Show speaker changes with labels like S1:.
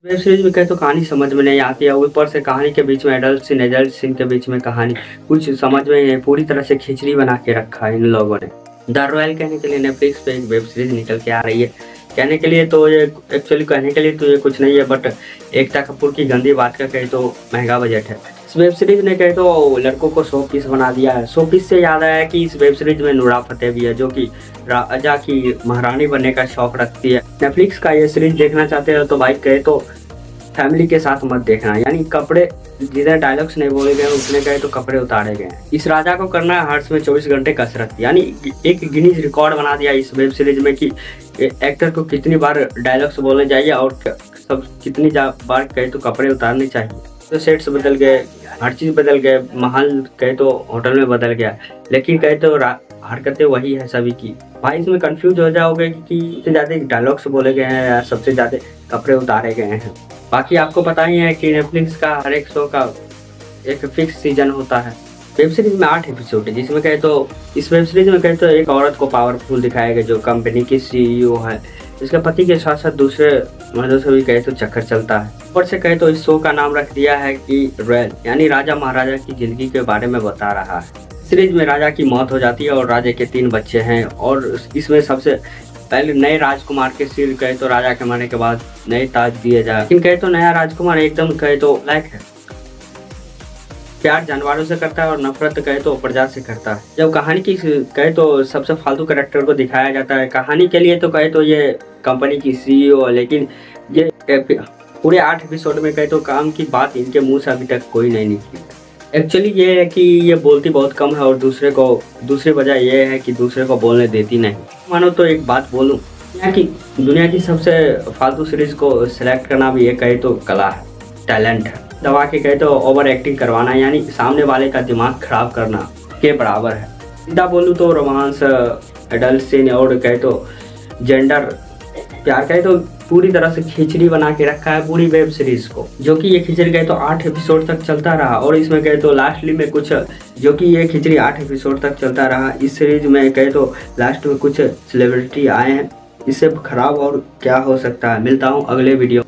S1: Web series में कहे तो कहानी समझ में नहीं आती है, ऊपर से कहानी के बीच में एडल्ट सीन के बीच में कहानी कुछ समझ में नहीं, पूरी तरह से खिचड़ी बना के रखा है इन लोगों ने। द रॉयल कहने के लिए नेटफ्लिक्स पे एक वेब सीरीज निकल के आ रही है। कहने के लिए तो ये एक्चुअली कहने के लिए तो ये कुछ नहीं है, बट एकता कपूर की गंदी बात का कहे तो महंगा बजट है। इस वेब सीरीज ने कहे तो लड़कों को 100 पीस बना दिया है। 100 पीस से याद आया कि इस वेब सीरीज में नूरा फतेह भी है, जो कि राजा की महारानी बनने का शौक रखती है। नेटफ्लिक्स का ये सीरीज देखना चाहते हो तो भाई कहे तो फैमिली के साथ मत देखना, यानी कपड़े जितने डायलॉग्स नहीं बोले गए उतने कहे तो कपड़े उतारे गए हैं। इस राजा को करना है हर्ष में 24 घंटे कसरत, यानी एक गिनीज रिकॉर्ड बना दिया इस वेब सीरीज में कि एक्टर को कितनी बार डायलॉग्स बोलने चाहिए और सब कितनी बार कहे तो कपड़े उतारने चाहिए। तो सेट्स बदल गए, हर चीज़ बदल गए, महल कहे तो होटल में बदल गया, लेकिन कहे तो हरकतें वही है सभी की। भाई इसमें कंफ्यूज हो जाओगे कि सबसे ज़्यादा डायलॉग्स बोले गए हैं या सबसे ज़्यादा कपड़े उतारे गए हैं। बाकी आपको पता ही है कि नेटफ्लिक्स का हर एक शो का एक फिक्स सीजन होता है। वेब सीरीज में 8 एपिसोड है, जिसमें कहे तो इस वेब सीरीज में कहे तो एक औरत को पावरफुल दिखाया गया जो कंपनी की CEO है। इसके पति के साथ साथ दूसरे मर्दों से भी कहे तो चक्कर चलता है। ऊपर से कहे तो इस शो का नाम रख दिया है कि रॉयल, यानी राजा महाराजा की जिंदगी के बारे में बता रहा है। सीरीज में राजा की मौत हो जाती है और राजा के 3 बच्चे हैं, और इसमें सबसे पहले नए राजकुमार के सिर कहे तो राजा के मरने के बाद नए ताज दिए जाए। लेकिन कहे तो नया राजकुमार एकदम कहे तो लायक है, प्यार जानवरों से करता है और नफरत कहे तो प्रजा से करता है। जब कहानी की कहे तो सबसे फालतू कैरेक्टर को दिखाया जाता है कहानी के लिए तो कहे तो ये कंपनी की CEO, लेकिन ये पूरे 8 एपिसोड में कहे तो काम की बात इनके मुंह से अभी तक कोई नहीं निकली। एक्चुअली ये है कि ये बोलती बहुत कम है और दूसरी वजह ये है कि दूसरे को बोलने देती नहीं। मानो तो एक बात बोलूं, दुनिया की सबसे फालतू सीरीज को सिलेक्ट करना भी ये कहे तो कला है, टैलेंट है। दबा के कहे तो ओवर एक्टिंग करवाना, यानी सामने वाले का दिमाग खराब करना के बराबर है। सीधा बोलूँ तो रोमांस, एडल्ट सीन और कहे तो जेंडर प्यार कहे तो पूरी तरह से खिचड़ी बना के रखा है पूरी वेब सीरीज को, जो कि ये खिचड़ी कहे तो 8 एपिसोड तक चलता रहा। और इसमें कहे तो लास्टली में कुछ जो कि ये खिचड़ी 8 एपिसोड तक चलता रहा, इस सीरीज में कहे तो लास्ट में कुछ सेलिब्रिटी आए हैं। इससे खराब और क्या हो सकता है। मिलता हूँ अगले वीडियो।